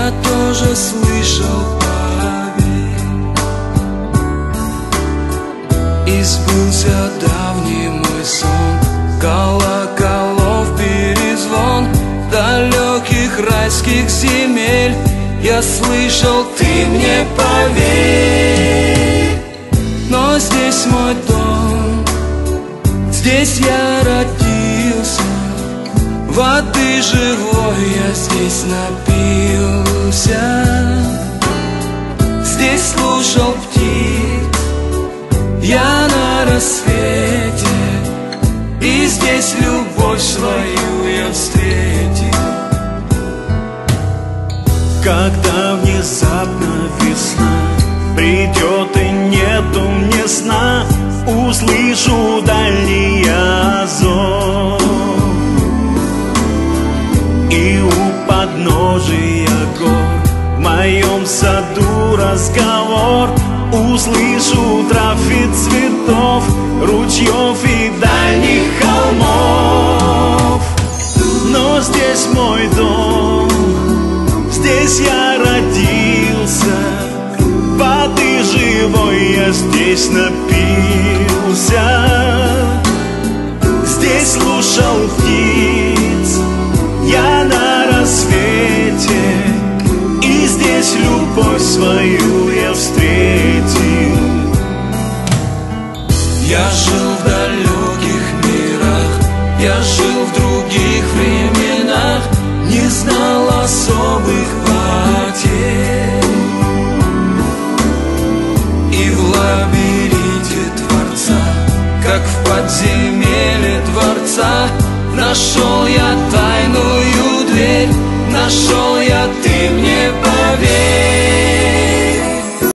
я тоже слышал, поверь. И сбылся давний мой сон, колоколов перезвон далеких райских земель. Я слышал, ты мне поверь. Но здесь мой дом, здесь я родился, воды живой я здесь напился. Здесь слушал птиц я на рассвете, и здесь любовь свою я встретил. Когда внезапно весна придет и нету мне сна, услышу дальний зов, и у подножия гор в моем саду разговор. Услышу трав и цветов, ручьев и дальних холмов. Но здесь мой дом, здесь я родился, воды живой я здесь напился. Здесь слушал птиц я на рассвете, и здесь любовь свою я встретил. Я жил в далеких мирах, я жил в других временах, не знал особых потерь. И в лабиринте Творца, как в подземелье дворца, нашел я тайную дверь, нашел